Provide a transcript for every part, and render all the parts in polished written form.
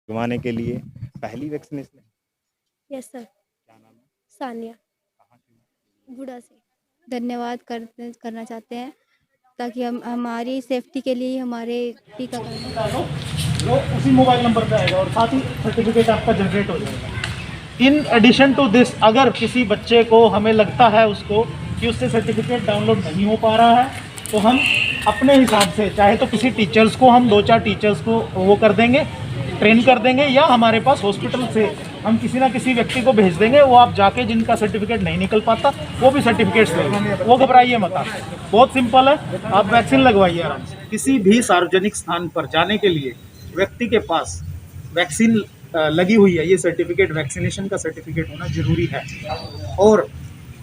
लगवाने के लिए पहली वैक्सीनेशन है। Yes sir. क्या नाम है? सानिया कहाँ से? गुड़ा से। धन्यवाद करना चाहते हैं ताकि हम हमारी सेफ्टी के लिए हमारे टीकाकरण वो उसी मोबाइल नंबर पे आएगा और साथ ही सर्टिफिकेट आपका जनरेट हो जाएगा। इन एडिशन टू दिस, अगर किसी बच्चे को हमें लगता है उसको कि उससे सर्टिफिकेट डाउनलोड नहीं हो पा रहा है, तो हम अपने हिसाब से चाहे तो किसी टीचर्स को हम 2-4 टीचर्स को वो कर देंगे, ट्रेन कर देंगे, या हमारे पास हॉस्पिटल से हम किसी ना किसी व्यक्ति को भेज देंगे। वो आप जाके जिनका सर्टिफिकेट नहीं निकल पाता वो भी सर्टिफिकेट्स लेंगे, वो घबराइए मत आप। बहुत सिंपल है, आप वैक्सीन लगवाइए आराम से। किसी भी सार्वजनिक स्थान पर जाने के लिए व्यक्ति के पास वैक्सीन लगी हुई है, ये सर्टिफिकेट, वैक्सीनेशन का सर्टिफिकेट होना जरूरी है। और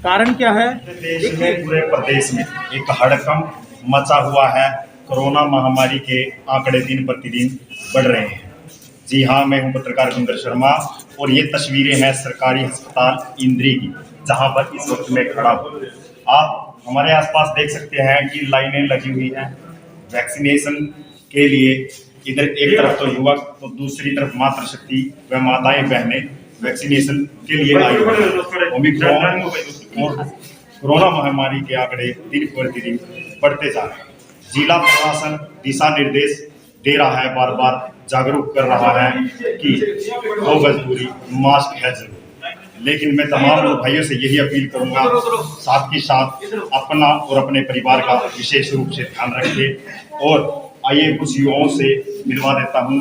कारण क्या है? देश में, पूरे प्रदेश में एक हड़कंप मचा हुआ है। कोरोना महामारी के आंकड़े दिन प्रतिदिन बढ़ रहे हैं। जी हाँ, मैं हूं पत्रकार गुंदर शर्मा और ये तस्वीरें हैं सरकारी अस्पताल इंद्री की, जहां पर इस वक्त मैं खड़ा हूँ। आप हमारे आसपास देख सकते हैं कि लाइनें लगी हुई हैं वैक्सीनेशन के लिए। इधर एक तरफ तो युवक तो दूसरी तरफ मातृशक्ति व माताएं बहनें वैक्सीनेशन के लिए आई हैं। ओमिक्रॉन और कोरोना महामारी के आंकड़े दिन प्रतिदिन बढ़ते जा रहे हैं। जिला प्रशासन दिशा निर्देश दे रहा है, बार बार जागरूक कर रहा है कि 2 गज दूरी, मास्क है जरूर। लेकिन मैं तमाम भाइयों से यही अपील करूंगा, साथ ही साथ अपना और अपने परिवार का विशेष रूप से ध्यान रखें। और आइए कुछ युवाओं से मिलवा देता हूँ।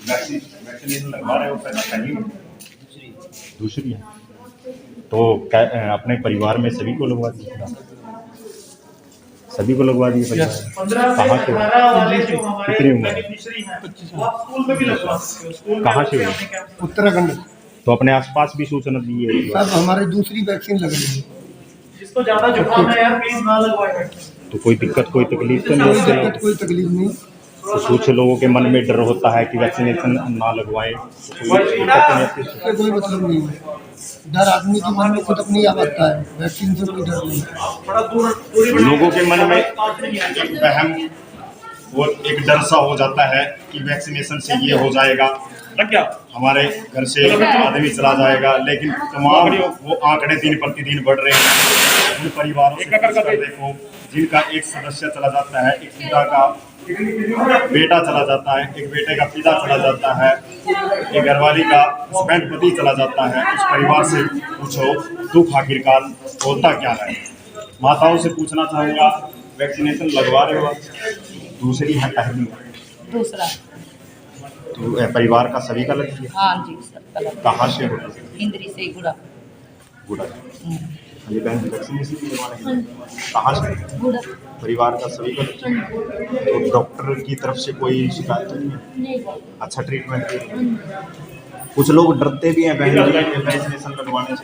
वैक्सीनेशन लगवा रहे हो? पहली दूसरी है तो अपने परिवार में सभी को लगवा दिया? सभी को लगवा दिए परिवार? कहाँ से? कितनी उम्र? कहाँ से? उत्तराखंड। तो अपने आसपास भी सूचना दी है? सब हमारे दूसरी वैक्सीन लग रही है। जिसको ज्यादा जुकाम है यार, प्लीज ना लगवाएं। तो कोई दिक्कत, कोई तकलीफ तो कोई नहीं? दिक्कत, कोई तकलीफ नहीं। तो कुछ लोगों के मन में डर होता है कि वैक्सीनेशन ना लगवाएं, तो कोई दिक्कत नहीं है? इससे कोई मतलब नहीं है। डर आदमी के मन में खुद अपनी आ आता है, वैक्सीन से कोई डर नहीं। लोगों के मन में एक वहम और एक डर सा हो जाता है कि वैक्सीनेशन से ये हो जाएगा, हमारे घर से आदमी चला जाएगा। लेकिन तमाम वो आंकड़े दिन प्रतिदिन बढ़ रहे हैं। उन परिवारों से पूछकर देखो जिनका एक सदस्य चला जाता है, एक पिता का बेटा चला जाता है, एक बेटे का पिता चला जाता है, एक घरवाली का हस्बैंड पति चला जाता है। उस परिवार से पूछो दुख आखिरकार होता क्या है। माताओं से पूछना चाहूँगा, वैक्सीनेशन लगवा रहे हो? दूसरी है, पहली? दूसरा। तो परिवार का सभी का लग गया? हाँ जी, सबका लग। कहाँ से हो? इंद्री से गुड़ा। गुड़ा। ये बहन वैक्सीनेशन भी लगवाने हैं? कहाँ से? गुड़ा। परिवार का सभी का लग गया? तो डॉक्टर की तरफ से कोई शिकायत तो नहीं है? अच्छा ट्रीटमेंट है? कुछ लोग डरते भी हैं बहन जी वैक्सीनेशन लगवाने से।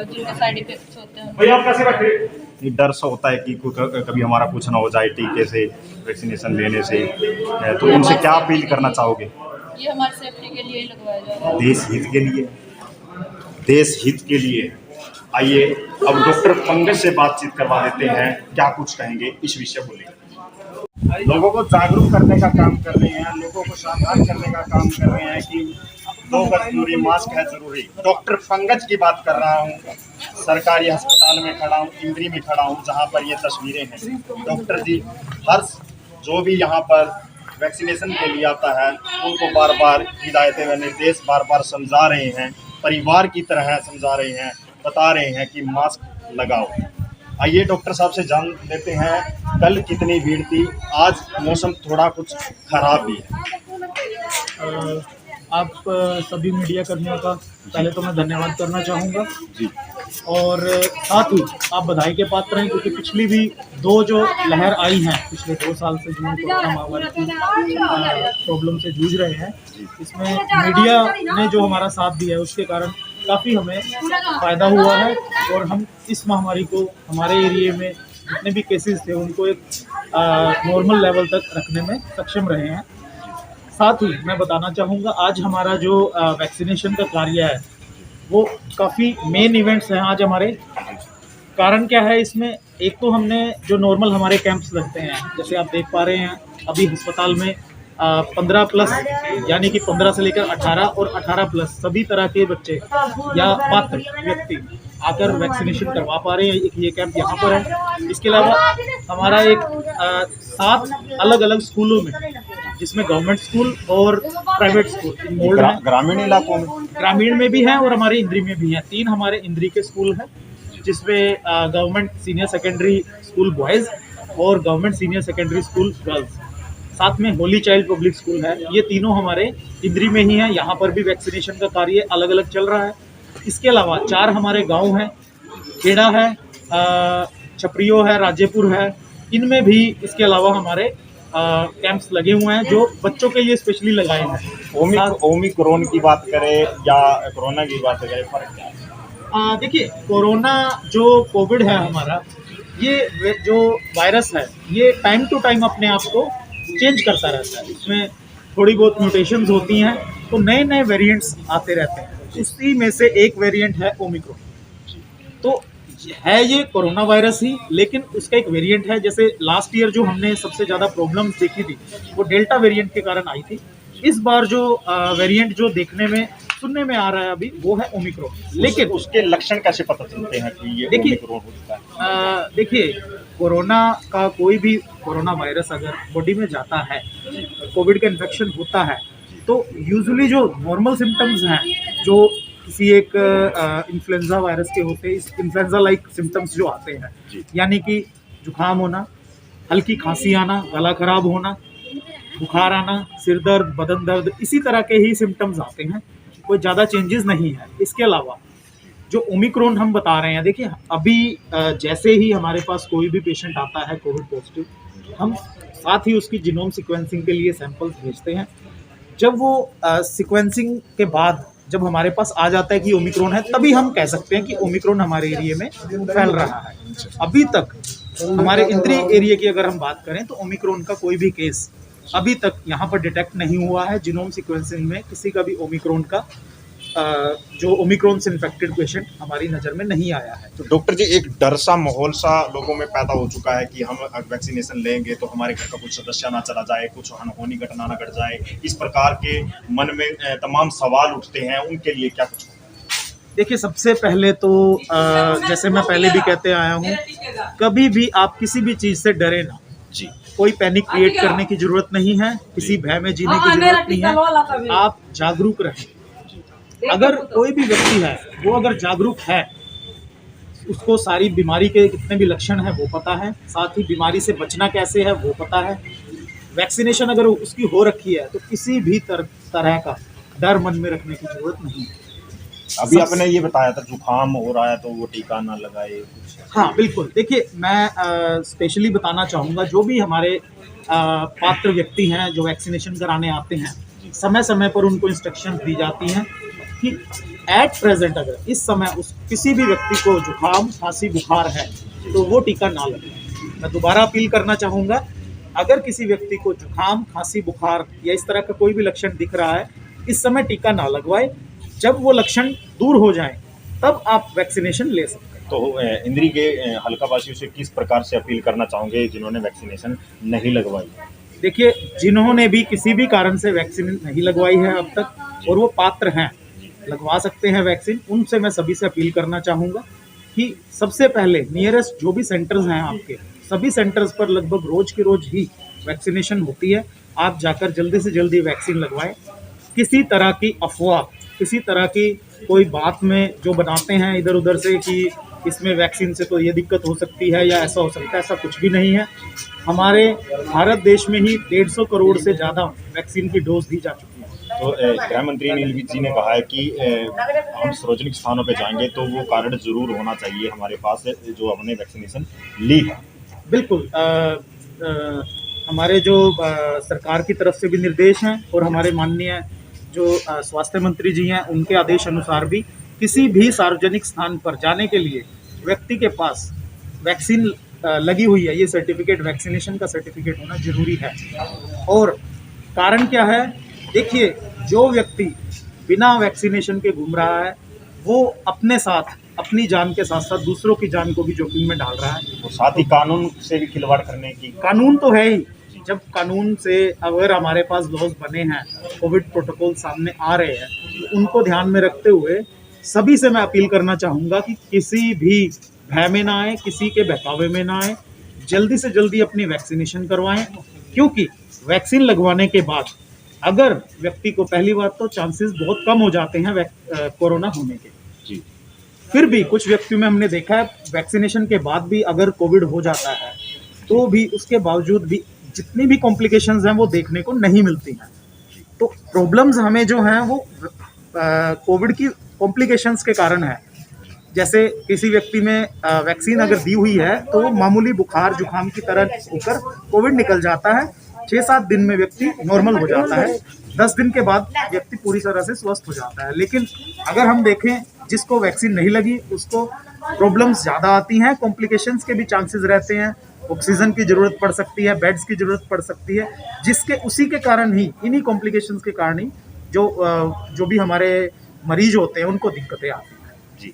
जिनके साइड इफेक्ट्स होते हैं, डर सा होता है कि कभी हमारा कुछ ना हो जाए टीके से, वैक्सीनेशन लेने से। तो इनसे क्या अपील करना चाहोगे? ये हमारी सेफ्टी के लिए ही लगवाया जा रहा है। देश हित के लिए, देश हित के लिए। आइए अब डॉक्टर पंकज से बातचीत करवा देते हैं, क्या कुछ कहेंगे इस विषय को लेकर। लोगों को जागरूक करने का काम कर रहे हैं, लोगों को सावधान करने का काम कर रहे हैं कि 2 गज दूरी, मास्क है जरूरी। डॉक्टर पंकज की बात कर रहा हूँ, सरकारी अस्पताल में खड़ा हूँ, इंद्री में खड़ा हूँ, जहाँ पर ये तस्वीरें हैं। डॉक्टर जी हर जो भी यहाँ पर वैक्सीनेशन के लिए आता है उनको बार बार हिदायतें व निर्देश बार बार समझा रहे हैं, परिवार की तरह समझा रहे हैं, बता रहे हैं कि मास्क लगाओ। आइए डॉक्टर साहब से जान लेते हैं, कल कितनी भीड़ थी, आज मौसम थोड़ा कुछ खराब भी है। आप सभी मीडिया कर्मियों का पहले तो मैं धन्यवाद करना चाहूँगा जी। और साथ ही आप बधाई के पात्र हैं, क्योंकि पिछली भी 2 जो लहर आई हैं पिछले 2 साल से जो कोरोना महामारी की प्रॉब्लम से जूझ रहे हैं, इसमें मीडिया ने जो हमारा साथ दिया है उसके कारण काफ़ी हमें फ़ायदा हुआ है। और हम इस महामारी को हमारे एरिए में जितने भी केसेस थे उनको एक नॉर्मल लेवल तक रखने में सक्षम रहे हैं। साथ ही मैं बताना चाहूँगा, आज हमारा जो वैक्सीनेशन का कार्य है वो काफ़ी मेन इवेंट्स हैं आज हमारे। कारण क्या है इसमें? एक तो हमने जो नॉर्मल हमारे कैंप्स लगते हैं, जैसे आप देख पा रहे हैं अभी अस्पताल में 15 प्लस यानी कि 15 से लेकर 18 और 18 प्लस सभी तरह के बच्चे या पात्र व्यक्ति आकर वैक्सीनेशन करवा पा रहे हैं। ये कैंप यहाँ पर है। इसके अलावा हमारा एक 7 अलग अलग स्कूलों में, जिसमें गवर्नमेंट स्कूल और प्राइवेट स्कूल इन्वॉल्व हैं। ग्रामीण इलाकों में, ग्रामीण में भी हैं और हमारे इंद्री में भी हैं। 3 हमारे इंद्री के स्कूल हैं, जिसमें government senior secondary school boys और government senior secondary school girls, साथ में होली चाइल्ड पब्लिक स्कूल है। ये तीनों हमारे इंद्री में ही हैं। यहाँ पर भी वैक्सीनेशन का कार्य अलग अलग चल रहा है। इसके अलावा 4 हमारे गांव हैं, खेड़ा है, छपरियो है, राजेपुर है। इनमें भी इसके अलावा हमारे कैंप्स लगे हुए हैं जो बच्चों के लिए स्पेशली लगाए हैं। ओमिक्रॉन की बात करें या कोरोना की बात करें, फर्क क्या है? देखिए, कोरोना जो कोविड है हमारा, ये जो वायरस है, ये टाइम टू टाइम अपने आप को चेंज करता रहता है। इसमें थोड़ी बहुत म्यूटेशंस होती हैं, तो नए नए वेरिएंट्स आते रहते हैं। उसी में से एक वेरिएंट है ओमिक्रॉन। तो है ये कोरोना वायरस ही, लेकिन उसका एक वेरिएंट है। जैसे लास्ट ईयर जो हमने सबसे ज़्यादा प्रॉब्लम्स देखी थी, वो डेल्टा वेरिएंट के कारण आई थी। इस बार जो वेरिएंट जो देखने में सुनने में आ रहा है अभी, वो है ओमिक्रॉन। लेकिन उसके लक्षण कैसे पता चलते हैं कि ये ओमिक्रॉन हो चुका है? देखिए, कोरोना का कोई भी कोरोना वायरस अगर बॉडी में जाता है, कोविड का इन्फेक्शन होता है, तो यूजुअली जो नॉर्मल सिम्टम्स हैं जो किसी एक इन्फ्लुएंजा वायरस के होते हैं, इस इन्फ्लुएंजा लाइक सिम्टम्स जो आते हैं, यानी कि जुकाम होना, हल्की खांसी आना, गला खराब होना, बुखार आना, सिर दर्द, बदन दर्द, इसी तरह के ही सिम्टम्स आते हैं। कोई ज़्यादा चेंजेस नहीं है। इसके अलावा जो ओमिक्रॉन हम बता रहे हैं, देखिए अभी जैसे ही हमारे पास कोई भी पेशेंट आता है कोविड पॉजिटिव, हम साथ ही उसकी जीनोम सीक्वेंसिंग के लिए सैंपल्स भेजते हैं। जब वो सीक्वेंसिंग के बाद जब हमारे पास आ जाता है कि ओमिक्रॉन है, तभी हम कह सकते हैं कि ओमिक्रॉन हमारे एरिया में फैल रहा है। अभी तक हमारे इंद्री एरिया की अगर हम बात करें, तो ओमिक्रॉन का कोई भी केस अभी तक यहाँ पर डिटेक्ट नहीं हुआ है। जीनोम सीक्वेंसिंग में किसी का भी ओमिक्रॉन का जो ओमिक्रॉन से इन्फेक्टेड पेशेंट हमारी नज़र में नहीं आया है। तो डॉक्टर जी, एक डर सा माहौल सा लोगों में पैदा हो चुका है कि हम वैक्सीनेशन लेंगे तो हमारे घर का कुछ सदस्य ना चला जाए, कुछ अनहोनी घटना ना घट जाए। इस प्रकार के मन में तमाम सवाल उठते हैं, उनके लिए क्या कुछ होगा? देखिए, सबसे पहले तो जैसे मैं पहले भी कहते आया हूँ, कभी भी आप किसी भी चीज़ से डरे ना जी। कोई पैनिक क्रिएट करने की जरूरत नहीं है, किसी भय में जीने की जरूरत नहीं है। आप जागरूक रहें। अगर कोई भी व्यक्ति है, वो अगर जागरूक है, उसको सारी बीमारी के कितने भी लक्षण हैं वो पता है, साथ ही बीमारी से बचना कैसे है वो पता है। वैक्सीनेशन अगर उसकी हो रखी है, तो किसी भी तरह का डर मन में रखने की जरूरत नहीं है। अभी आपने ये बताया था जुकाम हो रहा है तो वो टीका ना लगाए कुछ। हाँ बिल्कुल। देखिए, मैं स्पेशली बताना चाहूँगा, जो भी हमारे पात्र व्यक्ति हैं जो वैक्सीनेशन कराने आते हैं, समय समय पर उनको इंस्ट्रक्शन दी जाती हैं कि एट प्रेजेंट अगर इस समय उस किसी भी व्यक्ति को जुकाम, खांसी, बुखार है, तो वो टीका ना लगवाए। मैं दोबारा अपील करना चाहूँगा, अगर किसी व्यक्ति को जुकाम, खांसी, बुखार या इस तरह का कोई भी लक्षण दिख रहा है, इस समय टीका ना लगवाए। जब वो लक्षण दूर हो जाए, तब आप वैक्सीनेशन ले सकते हैं। तो इंद्री के हल्का वासियों से किस प्रकार से अपील करना चाहोगे जिन्होंने वैक्सीनेशन नहीं लगवाई? देखिए, जिन्होंने भी किसी भी कारण से वैक्सीन नहीं लगवाई है अब तक और वो पात्र हैं, लगवा सकते हैं वैक्सीन, उनसे मैं सभी से अपील करना चाहूँगा कि सबसे पहले नियरेस्ट जो भी सेंटर्स हैं आपके, सभी सेंटर्स पर लगभग रोज की रोज ही वैक्सीनेशन होती है। आप जाकर जल्दी से जल्दी वैक्सीन लगवाएं। किसी तरह की अफवाह, किसी तरह की कोई बात में जो बनाते हैं इधर उधर से कि इसमें वैक्सीन से तो ये दिक्कत हो सकती है या ऐसा हो सकता है, ऐसा कुछ भी नहीं है। हमारे भारत देश में ही 150 करोड़ से ज़्यादा वैक्सीन की डोज दी जा चुकी है। तो गृह मंत्री नीलवी जी ने कहा है कि हम सार्वजनिक स्थानों पे जाएंगे तो वो कारण जरूर होना चाहिए हमारे पास जो हमने वैक्सीनेशन ली है। बिल्कुल। हमारे जो सरकार की तरफ से भी निर्देश हैं और हमारे माननीय जो स्वास्थ्य मंत्री जी हैं, उनके आदेश अनुसार भी किसी भी सार्वजनिक स्थान पर जाने के लिए व्यक्ति के पास वैक्सीन लगी हुई है, ये सर्टिफिकेट, वैक्सीनेशन का सर्टिफिकेट होना जरूरी है। और कारण क्या है? देखिए, जो व्यक्ति बिना वैक्सीनेशन के घूम रहा है, वो अपने साथ, अपनी जान के साथ साथ दूसरों की जान को भी जोखिम में डाल रहा है। और साथ ही कानून से भी खिलवाड़ करने की, कानून तो है ही, जब कानून से अगर हमारे पास लॉज बने हैं, कोविड प्रोटोकॉल सामने आ रहे हैं, तो उनको ध्यान में रखते हुए सभी से मैं अपील करना चाहूँगा कि किसी भी भय में ना आए, किसी के बहकावे में ना आए, जल्दी से जल्दी अपनी वैक्सीनेशन करवाएं, क्योंकि वैक्सीन लगवाने के बाद अगर व्यक्ति को, पहली बात तो चांसेस बहुत कम हो जाते हैं कोरोना होने के जी। फिर भी कुछ व्यक्तियों में हमने देखा है वैक्सीनेशन के बाद भी अगर कोविड हो जाता है तो भी उसके बावजूद भी जितनी भी कॉम्प्लिकेशंस हैं वो देखने को नहीं मिलती हैं। तो प्रॉब्लम्स हमें जो हैं वो कोविड की कॉम्प्लिकेशंस के कारण है। जैसे किसी व्यक्ति में वैक्सीन अगर दी हुई है तो वो मामूली बुखार जुकाम की तरह होकर कोविड निकल जाता है, 6-7 दिन में व्यक्ति नॉर्मल हो जाता है, 10 दिन के बाद व्यक्ति पूरी तरह से स्वस्थ हो जाता है। लेकिन अगर हम देखें जिसको वैक्सीन नहीं लगी उसको प्रॉब्लम्स ज़्यादा आती हैं, कॉम्प्लिकेशंस के भी चांसेस रहते हैं, ऑक्सीजन की ज़रूरत पड़ सकती है, बेड्स की ज़रूरत पड़ सकती है, जिसके उसी के कारण ही, इन्हीं कॉम्प्लिकेशंस के कारण ही जो भी हमारे मरीज होते हैं उनको दिक्कतें आती हैं। जी,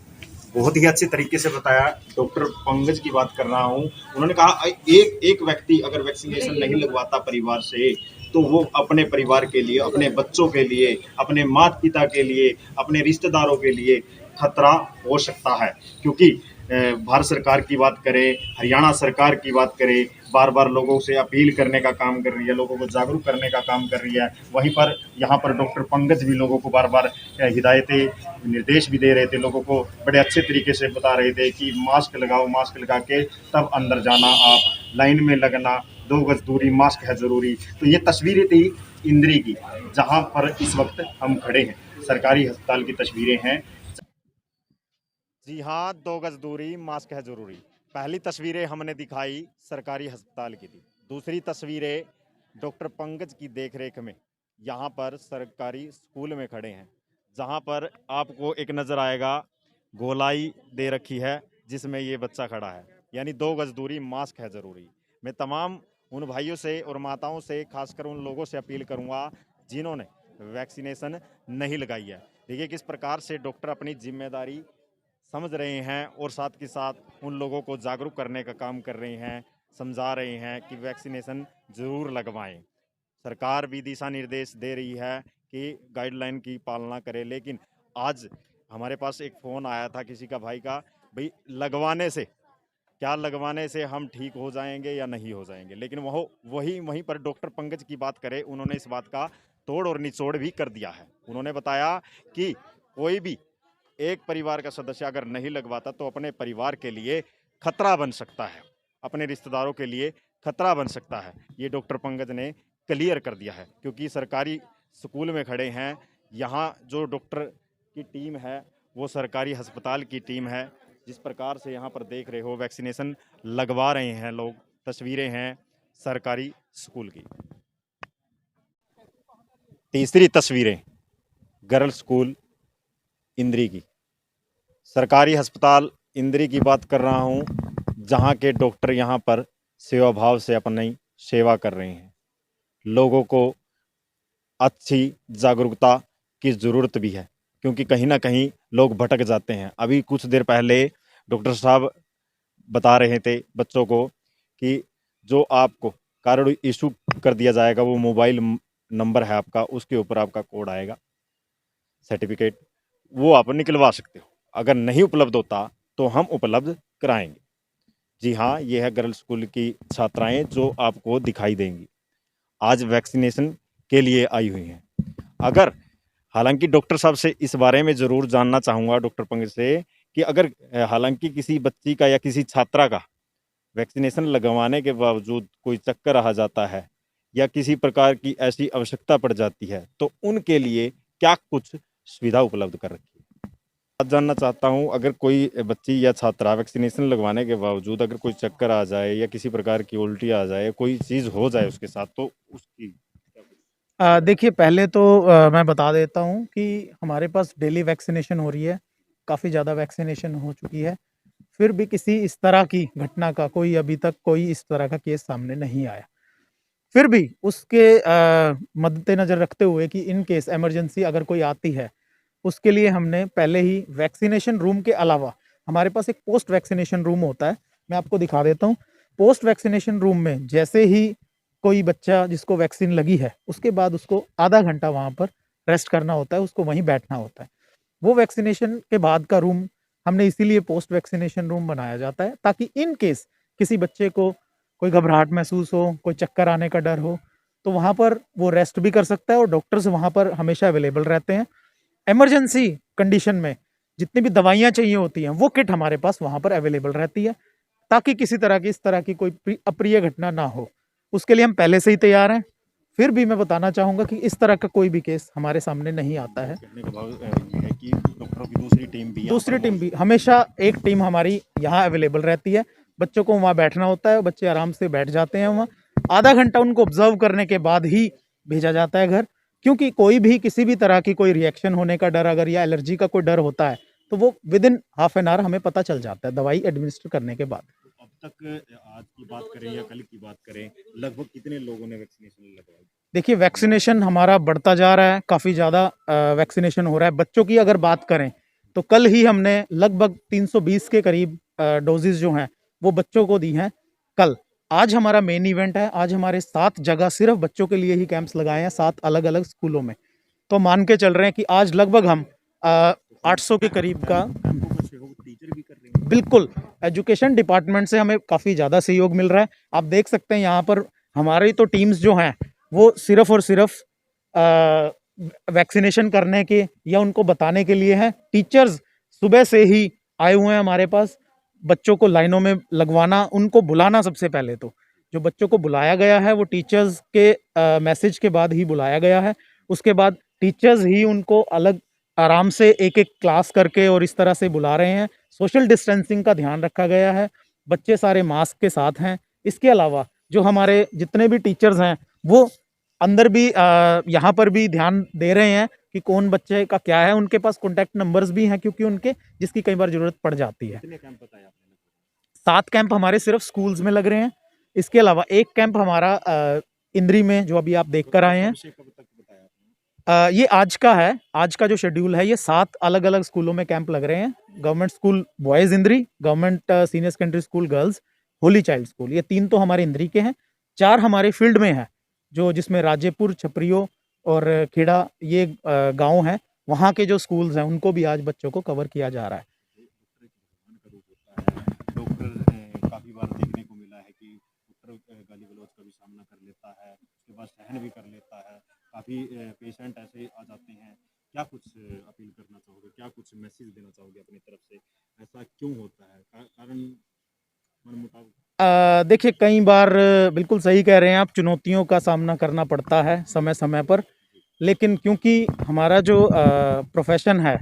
बहुत ही अच्छे तरीके से बताया। डॉक्टर पंकज की बात कर रहा हूँ, उन्होंने कहा एक व्यक्ति अगर वैक्सीनेशन नहीं लगवाता परिवार से तो वो अपने परिवार के लिए, अपने बच्चों के लिए, अपने माता पिता के लिए, अपने रिश्तेदारों के लिए खतरा हो सकता है। क्योंकि भारत सरकार की बात करें, हरियाणा सरकार की बात करें, बार बार लोगों से अपील करने का काम कर रही है, लोगों को जागरूक करने का काम कर रही है। वहीं पर यहाँ पर डॉक्टर पंकज भी लोगों को बार बार हिदायतें, निर्देश भी दे रहे थे, लोगों को बड़े अच्छे तरीके से बता रहे थे कि मास्क लगाओ, मास्क लगा के तब अंदर जाना, आप लाइन में लगना, 2 गज दूरी, मास्क है ज़रूरी। तो ये तस्वीरें थी इंद्री की, जहाँ पर इस वक्त हम खड़े हैं, सरकारी अस्पताल की तस्वीरें हैं। जी हाँ, 2 गज दूरी, मास्क है ज़रूरी। पहली तस्वीरें हमने दिखाई सरकारी अस्पताल की थी, दूसरी तस्वीरें डॉक्टर पंकज की देखरेख में यहाँ पर सरकारी स्कूल में खड़े हैं, जहाँ पर आपको एक नज़र आएगा गोलाई दे रखी है जिसमें ये बच्चा खड़ा है, यानी 2 गज दूरी, मास्क है ज़रूरी। मैं तमाम उन भाइयों से और माताओं से, खासकर उन लोगों से अपील करूँगा जिन्होंने वैक्सीनेशन नहीं लगाई है। देखिए किस प्रकार से डॉक्टर अपनी जिम्मेदारी समझ रहे हैं और साथ के साथ उन लोगों को जागरूक करने का काम कर रहे हैं, समझा रहे हैं कि वैक्सीनेशन ज़रूर लगवाएं। सरकार भी दिशा निर्देश दे रही है कि गाइडलाइन की पालना करें, लेकिन आज हमारे पास एक फ़ोन आया था किसी का भाई का, भाई लगवाने से हम ठीक हो जाएंगे या नहीं हो जाएंगे। लेकिन वहीं पर डॉक्टर पंकज की बात करें, उन्होंने इस बात का तोड़ और निचोड़ भी कर दिया है। उन्होंने बताया कि कोई भी एक परिवार का सदस्य अगर नहीं लगवाता तो अपने परिवार के लिए खतरा बन सकता है, अपने रिश्तेदारों के लिए खतरा बन सकता है। ये डॉक्टर पंकज ने क्लियर कर दिया है, क्योंकि सरकारी स्कूल में खड़े हैं। यहाँ जो डॉक्टर की टीम है वो सरकारी अस्पताल की टीम है। जिस प्रकार से यहाँ पर देख रहे हो वैक्सीनेशन लगवा रहे हैं लोग, तस्वीरें हैं सरकारी स्कूल की। तीसरी तस्वीरें गर्ल्स स्कूल इंद्री की, सरकारी अस्पताल इंद्री की बात कर रहा हूँ, जहाँ के डॉक्टर यहाँ पर सेवा भाव से अपनी सेवा कर रहे हैं। लोगों को अच्छी जागरूकता की ज़रूरत भी है, क्योंकि कहीं ना कहीं लोग भटक जाते हैं। अभी कुछ देर पहले डॉक्टर साहब बता रहे थे बच्चों को कि जो आपको कार्ड इशू कर दिया जाएगा, वो मोबाइल नंबर है आपका, उसके ऊपर आपका कोड आएगा, सर्टिफिकेट, वो आप निकलवा सकते हो। अगर नहीं उपलब्ध होता तो हम उपलब्ध कराएंगे। जी हाँ, ये है गर्ल्स स्कूल की छात्राएं जो आपको दिखाई देंगी, आज वैक्सीनेशन के लिए आई हुई हैं। अगर हालांकि डॉक्टर साहब से इस बारे में ज़रूर जानना चाहूँगा डॉक्टर पंकज से कि अगर हालांकि किसी बच्ची का या किसी छात्रा का वैक्सीनेशन लगवाने के बावजूद कोई चक्कर आ जाता है या किसी प्रकार की ऐसी आवश्यकता पड़ जाती है, तो उनके लिए क्या कुछ सुविधा उपलब्ध कर रखी है। बात जानना चाहता हूं, अगर कोई बच्ची या छात्रा वैक्सीनेशन लगवाने के बावजूद अगर कोई चक्कर आ जाए या किसी प्रकार की उल्टी आ जाए, कोई चीज़ हो जाए उसके साथ, तो उसकी देखिए पहले तो मैं बता देता हूं कि हमारे पास डेली वैक्सीनेशन हो रही है, काफ़ी ज़्यादा वैक्सीनेशन हो चुकी है, फिर भी किसी इस तरह की घटना का अभी तक कोई इस तरह का केस सामने नहीं आया। फिर भी उसके मद्देनज़र रखते हुए कि इन केस इमरजेंसी अगर कोई आती है, उसके लिए हमने पहले ही वैक्सीनेशन रूम के अलावा हमारे पास एक पोस्ट वैक्सीनेशन रूम होता है। मैं आपको दिखा देता हूँ। पोस्ट वैक्सीनेशन रूम में जैसे ही कोई बच्चा जिसको वैक्सीन लगी है उसके बाद उसको आधा घंटा वहाँ पर रेस्ट करना होता है, उसको वहीं बैठना होता है। वो वैक्सीनेशन के बाद का रूम हमने इसीलिए पोस्ट वैक्सीनेशन रूम बनाया जाता है, ताकि इन केस किसी बच्चे को कोई घबराहट महसूस हो, कोई चक्कर आने का डर हो, तो वहाँ पर वो रेस्ट भी कर सकता है और डॉक्टर्स वहाँ पर हमेशा अवेलेबल रहते हैं। इमरजेंसी कंडीशन में जितनी भी दवाइयाँ चाहिए होती हैं वो किट हमारे पास वहाँ पर अवेलेबल रहती है, ताकि किसी तरह की इस तरह की कोई अप्रिय घटना ना हो। उसके लिए हम पहले से ही तैयार हैं। फिर भी मैं बताना चाहूँगा कि इस तरह का कोई भी केस हमारे सामने नहीं आता है। कहने का भाव ये है कि डॉक्टरों की दूसरी टीम भी हमेशा एक टीम हमारी यहाँ अवेलेबल रहती है। बच्चों को वहाँ बैठना होता है, बच्चे आराम से बैठ जाते हैं वहाँ। आधा घंटा उनको ऑब्जर्व करने के बाद ही भेजा जाता है घर, क्योंकि कोई भी किसी भी तरह की कोई रिएक्शन होने का डर अगर या एलर्जी का कोई डर होता है तो वो with in half an hour हमें पता चल जाता है दवाई एडमिनिस्टर करने के बाद। अब तक आज की बात करें या कल की बात करें, लगभग कितने लोगों ने वैक्सीनेशन लगवाई? देखिए, वैक्सीनेशन हमारा बढ़ता जा रहा है, काफ़ी ज़्यादा वैक्सीनेशन हो रहा है। बच्चों की अगर बात करें तो कल ही हमने लगभग 320 के करीब डोजेज जो हैं वो बच्चों को दी हैं कल। आज हमारा मेन इवेंट है। आज हमारे 7 जगह सिर्फ बच्चों के लिए ही कैंप्स लगाए हैं, 7 अलग अलग स्कूलों में। तो मान के चल रहे हैं कि आज लगभग हम 800 के करीब का टीचर भी कर रहे हैं। बिल्कुल, एजुकेशन डिपार्टमेंट से हमें काफ़ी ज़्यादा सहयोग मिल रहा है। आप देख सकते हैं यहाँ पर हमारी तो टीम्स जो हैं वो सिर्फ और सिर्फ वैक्सीनेशन करने के या उनको बताने के लिए हैं। टीचर्स सुबह से ही आए हुए हैं हमारे पास, बच्चों को लाइनों में लगवाना, उनको बुलाना। सबसे पहले तो जो बच्चों को बुलाया गया है वो टीचर्स के मैसेज के बाद ही बुलाया गया है। उसके बाद टीचर्स ही उनको अलग आराम से एक एक क्लास करके और इस तरह से बुला रहे हैं। सोशल डिस्टेंसिंग का ध्यान रखा गया है, बच्चे सारे मास्क के साथ हैं। इसके अलावा जो हमारे जितने भी टीचर्स हैं वो अंदर भी यहाँ पर भी ध्यान दे रहे हैं कि कौन बच्चे का क्या है। उनके पास कॉन्टैक्ट नंबर्स भी हैं, क्योंकि उनके जिसकी कई बार ज़रूरत पड़ जाती है। कितने कैंप बताया आपने? 7 कैंप हमारे सिर्फ स्कूल्स में लग रहे हैं। इसके अलावा एक कैंप हमारा इंद्री में जो अभी आप देख कर आए हैं, कब तक बताया आपने? ये आज का है। आज का जो शेड्यूल है ये 7 अलग अलग स्कूलों में कैंप लग रहे हैं। गवर्नमेंट स्कूल बॉयज़ इंद्री, government senior secondary school girls, Holi child school, ये 3 तो हमारे इंद्री के हैं। 4 हमारे फील्ड में है, जो जिसमें राजेपुर, छपरियो और खेड़ा ये गांव हैं। वहाँ के जो स्कूल्स हैं उनको भी आज बच्चों को कवर किया जा रहा है। डॉक्टर काफ़ी बार देखने को मिला है कि डॉक्टर गाली गलौज का भी सामना कर लेता है, उसके बाद सहन भी कर लेता है। काफ़ी पेशेंट ऐसे आ जाते हैं। क्या कुछ अपील करना चाहोगे, क्या कुछ मैसेज देना चाहोगे अपनी तरफ से? ऐसा क्यों होता है? कारण मनमुटाव? देखिए, कई बार बिल्कुल सही कह रहे हैं आप, चुनौतियों का सामना करना पड़ता है समय समय पर। लेकिन क्योंकि हमारा जो प्रोफेशन है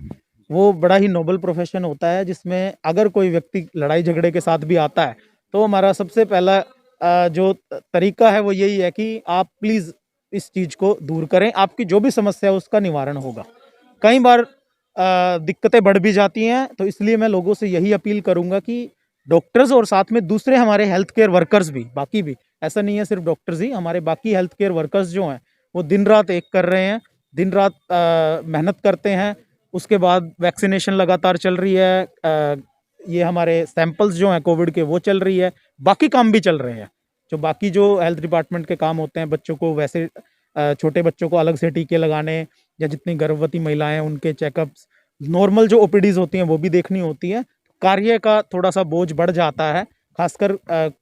वो बड़ा ही नोबल प्रोफेशन होता है, जिसमें अगर कोई व्यक्ति लड़ाई झगड़े के साथ भी आता है तो हमारा सबसे पहला जो तरीका है वो यही है कि आप प्लीज़ इस चीज़ को दूर करें। आपकी जो भी समस्या है उसका निवारण होगा। कई बार दिक्कतें बढ़ भी जाती हैं, तो इसलिए मैं लोगों से यही अपील करूंगा कि डॉक्टर्स और साथ में दूसरे हमारे हेल्थ केयर वर्कर्स भी, बाकी भी, ऐसा नहीं है सिर्फ डॉक्टर्स ही, हमारे बाकी हेल्थ केयर वर्कर्स जो हैं वो दिन रात एक कर रहे हैं, दिन रात मेहनत करते हैं। उसके बाद वैक्सीनेशन लगातार चल रही है, ये हमारे सैंपल्स जो हैं कोविड के वो चल रही है, बाकी काम भी चल रहे हैं। जो बाकी जो हेल्थ डिपार्टमेंट के काम होते हैं, बच्चों को वैसे छोटे बच्चों को अलग से टीके लगाने, या जितनी गर्भवती महिलाएं हैं उनके चेकअप्स, नॉर्मल जो ओपीडीज होती हैं वो भी देखनी होती है। कार्य का थोड़ा सा बोझ बढ़ जाता है, खासकर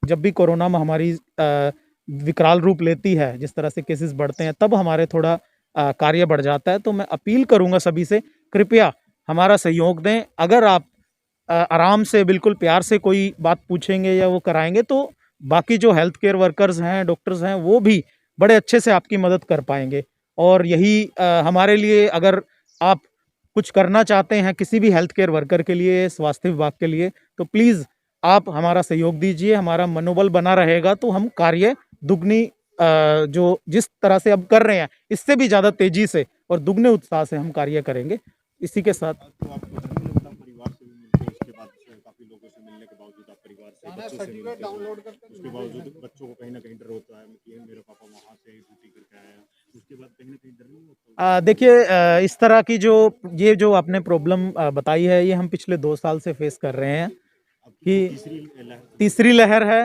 जब भी कोरोना महामारी विकराल रूप लेती है, जिस तरह से केसेस बढ़ते हैं, तब हमारे थोड़ा कार्य बढ़ जाता है। तो मैं अपील करूंगा सभी से, कृपया हमारा सहयोग दें। अगर आप आराम से बिल्कुल प्यार से कोई बात पूछेंगे या वो कराएंगे तो बाकी जो हेल्थ केयर वर्कर्स हैं, डॉक्टर्स हैं, वो भी बड़े अच्छे से आपकी मदद कर पाएंगे। और यही हमारे लिए, अगर आप कुछ करना चाहते हैं किसी भी हेल्थ केयर वर्कर के लिए, स्वास्थ्य विभाग के लिए, तो प्लीज़ आप हमारा सहयोग दीजिए। हमारा मनोबल बना रहेगा तो हम कार्य दुगनी जो जिस तरह से अब कर रहे हैं इससे भी ज़्यादा तेज़ी से और दुगने उत्साह से हम कार्य करेंगे। इसी के साथ तो आपको डर नहीं लगता परिवार से भी मिलते हैं, उसके बाद काफ़ी लोगों से मिलने के बावजूद आप परिवार से, बच्चों से मिलते हो, उसके बावजूद बच्चों को कहीं ना कहीं डर होता है कि मेरे पापा वहाँ से ड्यूटी करके आए हैं, उसके बाद कहीं ना कहीं डर नहीं होता? देखिए, इस तरह की जो आपने प्रॉब्लम बताई है, ये हम पिछले 2 साल से फेस कर रहे हैं कि तीसरी लहर है।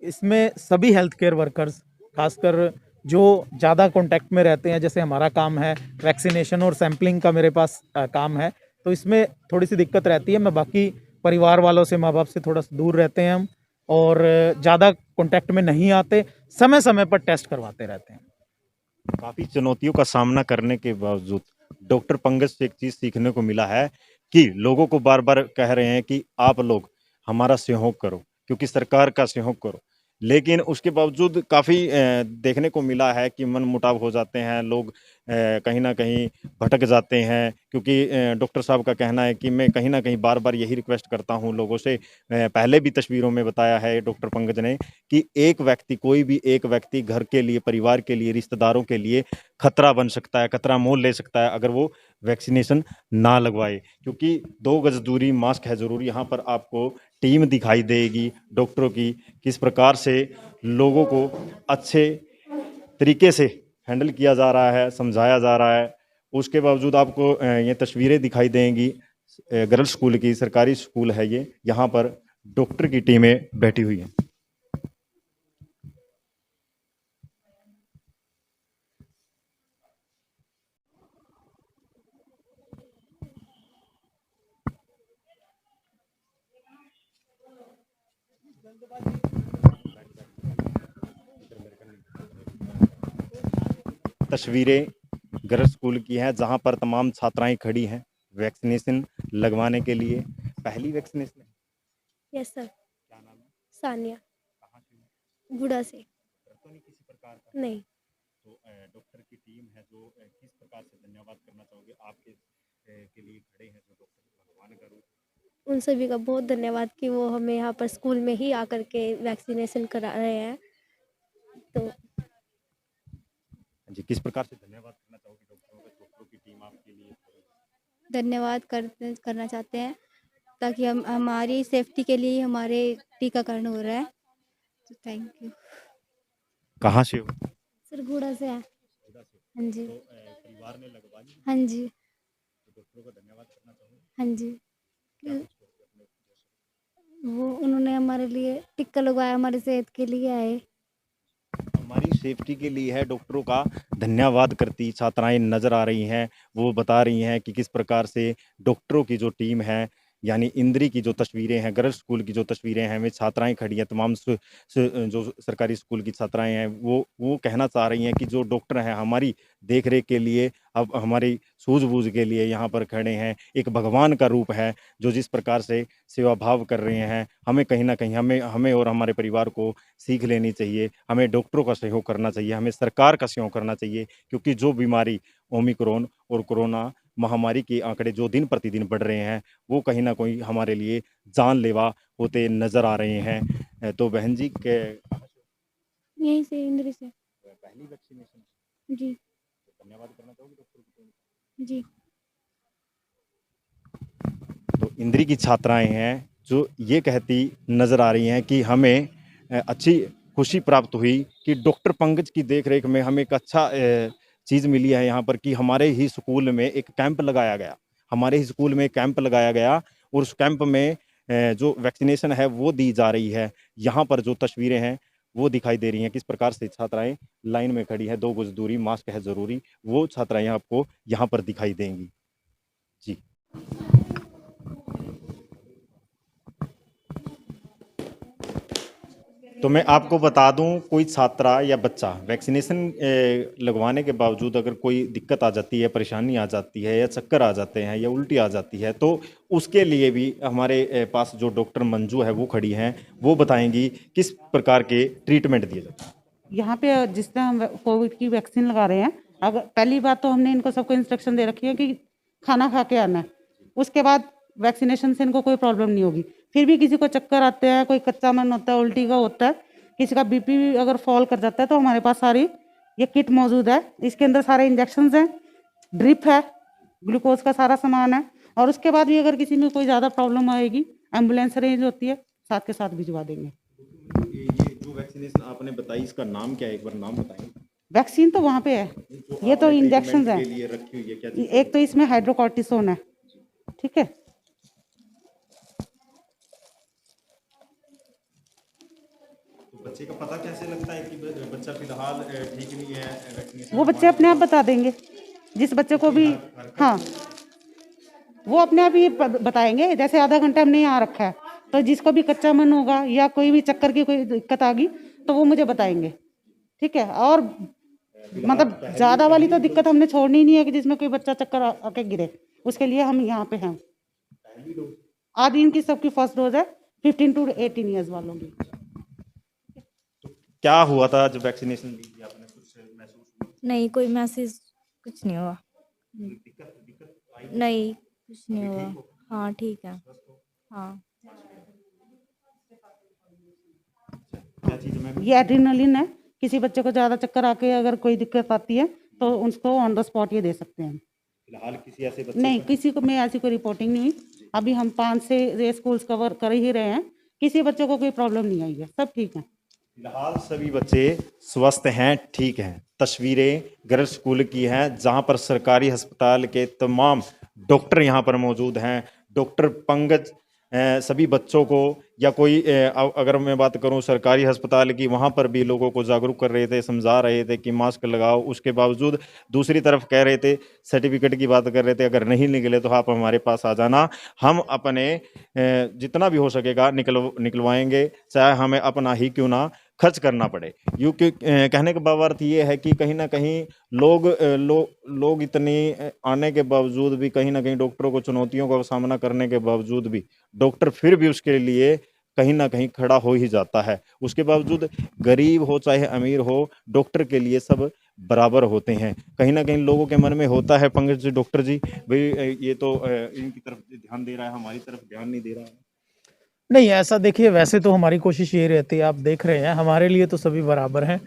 इसमें सभी हेल्थ केयर वर्कर्स खासकर जो ज़्यादा कांटेक्ट में रहते हैं, जैसे हमारा काम है वैक्सीनेशन और सैम्पलिंग का मेरे पास काम है, तो इसमें थोड़ी सी दिक्कत रहती है। मैं बाकी परिवार वालों से, माँ बाप से थोड़ा सा दूर रहते हैं हम, और ज़्यादा कांटेक्ट में नहीं आते, समय समय पर टेस्ट करवाते रहते हैं। काफी चुनौतियों का सामना करने के बावजूद डॉक्टर पंकज से एक चीज सीखने को मिला है कि लोगों को बार बार कह रहे हैं कि आप लोग हमारा सहयोग करो, क्योंकि सरकार का सहयोग करो, लेकिन उसके बावजूद काफी देखने को मिला है कि मन मुटाव हो जाते हैं लोग, कहीं ना कहीं भटक जाते हैं, क्योंकि डॉक्टर साहब का कहना है कि मैं कहीं ना कहीं बार बार यही रिक्वेस्ट करता हूं लोगों से, पहले भी तस्वीरों में बताया है डॉक्टर पंकज ने कि एक व्यक्ति, कोई भी एक व्यक्ति घर के लिए, परिवार के लिए, रिश्तेदारों के लिए खतरा बन सकता है, खतरा मोल ले सकता है अगर वो वैक्सीनेशन ना लगवाए, क्योंकि 2 गज दूरी, मास्क है जरूरी। यहाँ पर आपको टीम दिखाई देगी डॉक्टरों की, किस प्रकार से लोगों को अच्छे तरीके से हैंडल किया जा रहा है, समझाया जा रहा है। उसके बावजूद आपको ये तस्वीरें दिखाई देंगी गर्ल्स स्कूल की, सरकारी स्कूल है ये, यहाँ पर डॉक्टर की टीमें बैठी हुई हैं। तस्वीरें गर्ल्स स्कूल की हैं, जहां पर तमाम छात्राएं खड़ी हैं वैक्सीनेशन लगवाने के लिए। पहली वैक्सीनेशन है। Yes sir. क्या नाम है? सानिया। कहाँ से? गुड़ा से। तो नहीं किसी प्रकार का? नहीं। तो डॉक्टर की टीम है जो, किस प्रकार से धन्यवाद करना चाहोगे आपके के लिए खड़े हैं जो डॉक्टर भगवान का रूप? उन सभी का बहुत धन्यवाद कि वो हमें यहाँ पर स्कूल में ही आकर के वैक्सीनेशन करा रहे हैं। तो जी, किस प्रकार से धन्यवाद करना चाहोगे डॉक्टरों का, डॉक्टरों की टीम आपके लिए? धन्यवाद करना चाहते हैं, ताकि हम हमारी सेफ्टी के लिए हमारे टीकाकरण हो रहा है। तो थैंक यू। कहाँ से हो? सर गुड़ा से है। हाँ जी। तो परिवार ने लगवा ली? हाँ जी। तो डॉक्टरों का धन्यवाद करना चाहोगे? हाँ जी। क्या कुछ कहोगे अपने जैसे? वो उन्होंने हमारे लिए टीका लगवाया, हमारी सेहत के लिए आए। हमारी सेफ्टी के लिए है, डॉक्टरों का धन्यवाद करती छात्राएं नजर आ रही हैं। वो बता रही हैं कि किस प्रकार से डॉक्टरों की जो टीम है, यानी इंद्री की जो तस्वीरें हैं, गर्ल्स स्कूल की जो तस्वीरें हैं, में छात्राएं खड़ी हैं, तमाम जो सरकारी स्कूल की छात्राएं हैं, वो कहना चाह रही हैं कि जो डॉक्टर हैं हमारी देख रेख के लिए, अब हमारी सूझबूझ के लिए यहाँ पर खड़े हैं। एक भगवान का रूप है जो जिस प्रकार से सेवा भाव कर रहे हैं, हमें कहीं ना कहीं हमें और हमारे परिवार को सीख लेनी चाहिए। हमें डॉक्टरों का सहयोग करना चाहिए, हमें सरकार का सहयोग करना चाहिए, क्योंकि जो बीमारी ओमिक्रॉन और कोरोना महामारी के आंकड़े जो दिन प्रतिदिन बढ़ रहे हैं, वो कहीं ना कहीं हमारे लिए जानलेवा होते नजर आ रहे हैं। तो बहन जी के यहीं से, इंद्र से। पहली वैक्सीनेशन? जी। धन्यवाद करना चाहूँगी डॉक्टर को? जी। तो इंद्री की छात्राएं हैं जो ये कहती नजर आ रही हैं कि हमें अच्छी खुशी प्राप्त हुई कि डॉक्टर पंकज की देखरेख में हमें एक अच्छा चीज़ मिली है यहाँ पर, कि हमारे ही स्कूल में एक कैंप लगाया गया, हमारे ही स्कूल में कैंप लगाया गया, और उस कैंप में जो वैक्सीनेशन है वो दी जा रही है। यहाँ पर जो तस्वीरें हैं वो दिखाई दे रही हैं, किस प्रकार से छात्राएं लाइन में खड़ी हैं, 2 गज दूरी, मास्क है ज़रूरी, वो छात्राएं आपको यहाँ पर दिखाई देंगी। जी। तो मैं आपको बता दूं, कोई छात्रा या बच्चा वैक्सीनेशन लगवाने के बावजूद अगर कोई दिक्कत आ जाती है, परेशानी आ जाती है, या चक्कर आ जाते हैं, या उल्टी आ जाती है, तो उसके लिए भी हमारे पास जो डॉक्टर मंजू है वो खड़ी हैं। वो बताएंगी किस प्रकार के ट्रीटमेंट दिए जाते हैं। यहाँ पे जिस तरह हम कोविड की वैक्सीन लगा रहे हैं, अगर पहली बात तो हमने इनको सबको इंस्ट्रक्शन दे रखी है कि खाना खा के आना है, उसके बाद वैक्सीनेशन से इनको कोई प्रॉब्लम नहीं होगी। फिर भी किसी को चक्कर आते हैं, कोई कच्चा मन होता है, उल्टी का होता है, किसी का बीपी अगर फॉल कर जाता है, तो हमारे पास सारी ये किट मौजूद है। इसके अंदर सारे इंजेक्शंस हैं, ड्रिप है, ग्लूकोज का सारा सामान है, और उसके बाद भी अगर किसी में कोई ज़्यादा प्रॉब्लम आएगी, एम्बुलेंस अरेंज होती है, साथ के साथ भिजवा देंगे। ये जो वैक्सीनेशन आपने बताई, इसका नाम क्या है, एक बार नाम बताएंगे? वैक्सीन तो वहाँ पे है, ये तो इंजेक्शंस हैं। रखी हुई है क्या? एक तो इसमें हाइड्रोकॉर्टिसोन है, ठीक है। बच्चे का पता कैसे लगता है कि बच्चा फिलहाल ठीक नहीं है वैक्सीनेशन? वो बच्चे अपने आप बता देंगे, जिस बच्चे को भी, हाँ वो अपने आप ही बताएंगे। जैसे आधा घंटा हमने यहाँ रखा है, तो जिसको भी कच्चा मन होगा या कोई भी चक्कर की कोई दिक्कत आ गई तो वो मुझे बताएंगे, ठीक है। और मतलब ज्यादा वाली तो दिक्कत हमने छोड़नी नहीं है कि जिसमें कोई बच्चा चक्कर आके गिरे, उसके लिए हम यहाँ पे हैं। आधी इनकी सबकी फर्स्ट डोज है 15 to 18 ईयर्स वालों की। क्या हुआ था जब वैक्सीनेशन ली थी आपने, कुछ महसूस हुआ? नहीं, कोई मैसेज कुछ नहीं हुआ। नहीं, कुछ नहीं हुआ। हाँ ठीक है। हाँ क्या चीज में? ये एड्रेनलिन है। किसी बच्चे को ज्यादा चक्कर आके अगर कोई दिक्कत आती है तो उसको ऑन द स्पॉट ये दे सकते हैं। फिलहाल किसी ऐसे बच्चे नहीं, किसी को में ऐसी कोई रिपोर्टिंग नहीं हुई। अभी हम 5 से स्कूल्स कवर कर ही रहे हैं, किसी बच्चे को कोई प्रॉब्लम नहीं आई है, सब ठीक है। फिलहाल सभी बच्चे स्वस्थ हैं, ठीक हैं। तस्वीरें गर्ल्स स्कूल की हैं जहां पर सरकारी अस्पताल के तमाम डॉक्टर यहां पर मौजूद हैं। डॉक्टर पंकज सभी बच्चों को या कोई अगर मैं बात करूं सरकारी अस्पताल की, वहां पर भी लोगों को जागरूक कर रहे थे, समझा रहे थे कि मास्क लगाओ। उसके बावजूद दूसरी तरफ कह रहे थे, सर्टिफिकेट की बात कर रहे थे, अगर नहीं निकले तो आप हमारे पास आ जाना, हम अपने जितना भी हो सकेगा निकलवाएंगे, चाहे हमें अपना ही क्यों ना खर्च करना पड़े। यूँ कि कहने का भाव अर्थ ये है कि कहीं ना कहीं लोग इतने आने के बावजूद भी, कहीं ना कहीं डॉक्टरों को चुनौतियों का सामना करने के बावजूद भी, डॉक्टर फिर भी उसके लिए कहीं ना कहीं खड़ा हो ही जाता है। उसके बावजूद गरीब हो चाहे अमीर हो, डॉक्टर के लिए सब बराबर होते हैं। कहीं ना कहीं लोगों के मन में होता है, पंकज जी, डॉक्टर जी भाई ये तो इनकी तरफ ध्यान दे रहा है, हमारी तरफ ध्यान नहीं दे रहा है। नहीं, ऐसा देखिए, वैसे तो हमारी कोशिश ये रहती है, आप देख रहे हैं हमारे लिए तो सभी बराबर हैं।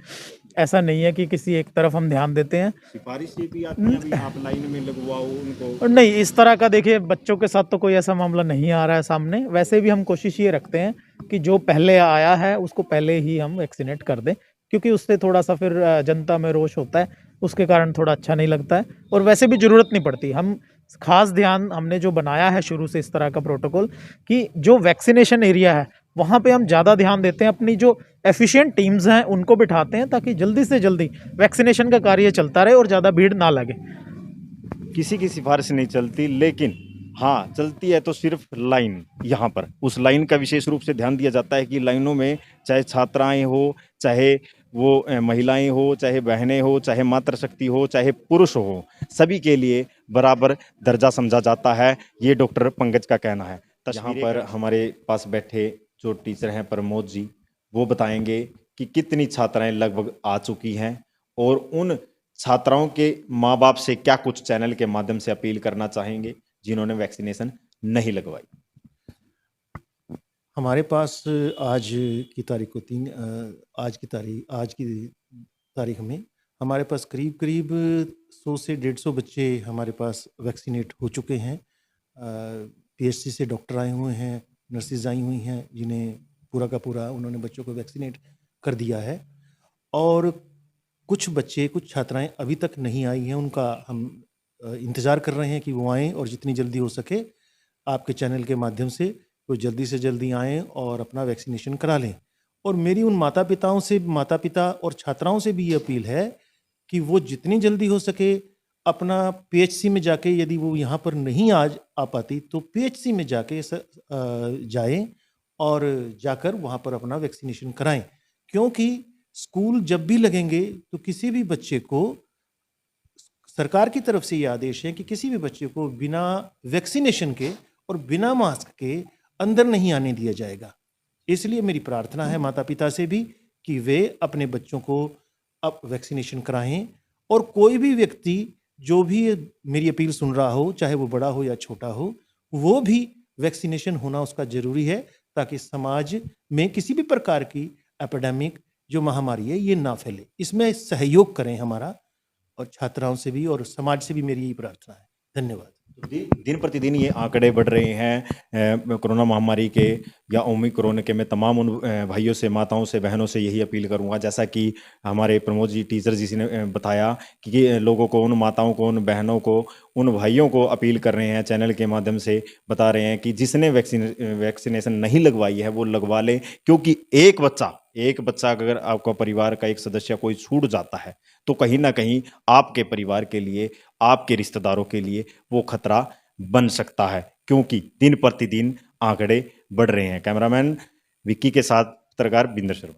ऐसा नहीं है कि किसी एक तरफ हम ध्यान देते हैं। सिफारिश ये भी आती है भी आप लाइन में लगवाओ उनको, और नहीं, इस तरह का देखिए बच्चों के साथ तो कोई ऐसा मामला नहीं आ रहा है सामने। वैसे भी हम कोशिश ये रखते हैं कि जो पहले आया है उसको पहले ही हम वैक्सीनेट कर दें, क्योंकि उससे थोड़ा सा फिर जनता में रोष होता है, उसके कारण थोड़ा अच्छा नहीं लगता है। और वैसे भी ज़रूरत नहीं पड़ती। हम खास ध्यान हमने जो बनाया है शुरू से इस तरह का प्रोटोकॉल कि जो वैक्सीनेशन एरिया है वहाँ पे हम ज़्यादा ध्यान देते हैं, अपनी जो एफिशिएंट टीम्स हैं उनको बिठाते हैं ताकि जल्दी से जल्दी वैक्सीनेशन का कार्य चलता रहे और ज़्यादा भीड़ ना लगे। किसी की सिफारिश नहीं चलती, लेकिन हाँ चलती है तो सिर्फ लाइन। यहाँ पर उस लाइन का विशेष रूप से ध्यान दिया जाता है कि लाइनों में चाहे छात्राएं हो, चाहे वो महिलाएं हो, चाहे बहनें हो, चाहे मातृशक्ति हो, चाहे पुरुष हो, सभी के लिए बराबर दर्जा समझा जाता है। ये डॉक्टर पंकज का कहना है। यहाँ पर हमारे पास बैठे जो टीचर हैं प्रमोद जी, वो बताएंगे कि कितनी छात्राएं लगभग आ चुकी हैं और उन छात्राओं के माँ बाप से क्या कुछ चैनल के माध्यम से अपील करना चाहेंगे जिन्होंने वैक्सीनेशन नहीं लगवाई। हमारे पास आज की तारीख को आज की तारीख में हमारे पास करीब 100 से 150 बच्चे हमारे पास वैक्सीनेट हो चुके हैं। पीएचसी से डॉक्टर आए हुए हैं, नर्सेज आई हुई हैं, जिन्हें पूरा का पूरा उन्होंने बच्चों को वैक्सीनेट कर दिया है। और कुछ बच्चे, कुछ छात्राएं अभी तक नहीं आई हैं, उनका हम इंतज़ार कर रहे हैं कि वो आएँ और जितनी जल्दी हो सके आपके चैनल के माध्यम से वो जल्दी से जल्दी आएँ और अपना वैक्सीनेशन करा लें। और मेरी उन माता पिता और छात्राओं से भी ये अपील है कि वो जितनी जल्दी हो सके अपना पीएचसी में जाके, यदि वो यहाँ पर नहीं आज आ पाती तो पीएचसी में जाके जाएं और जाकर वहाँ पर अपना वैक्सीनेशन कराएं। क्योंकि स्कूल जब भी लगेंगे तो किसी भी बच्चे को, सरकार की तरफ से ये आदेश है कि किसी भी बच्चे को बिना वैक्सीनेशन के और बिना मास्क के अंदर नहीं आने दिया जाएगा। इसलिए मेरी प्रार्थना है माता पिता से भी कि वे अपने बच्चों को अब वैक्सीनेशन कराएं। और कोई भी व्यक्ति जो भी मेरी अपील सुन रहा हो, चाहे वो बड़ा हो या छोटा हो, वो भी वैक्सीनेशन होना उसका ज़रूरी है, ताकि समाज में किसी भी प्रकार की एपिडेमिक जो महामारी है ये ना फैले। इसमें सहयोग करें हमारा, और छात्राओं से भी और समाज से भी मेरी यही प्रार्थना है। धन्यवाद। दिन प्रतिदिन ये आंकड़े बढ़ रहे हैं कोरोना महामारी के या ओमिक्रॉन के। मैं तमाम उन भाइयों से, माताओं से, बहनों से यही अपील करूंगा, जैसा कि हमारे प्रमोद जी टीचर जी ने बताया कि लोगों को, उन माताओं को, उन बहनों को, उन भाइयों को अपील कर रहे हैं, चैनल के माध्यम से बता रहे हैं कि जिसने वैक्सीनेशन नहीं लगवाई है वो लगवा ले। क्योंकि एक एक बच्चा अगर आपका परिवार का एक सदस्य कोई छूट जाता है तो कहीं ना कहीं आपके परिवार के लिए, आपके रिश्तेदारों के लिए वो खतरा बन सकता है, क्योंकि दिन प्रतिदिन आंकड़े बढ़ रहे हैं। कैमरामैन विक्की के साथ पत्रकार बिंदर शर्मा।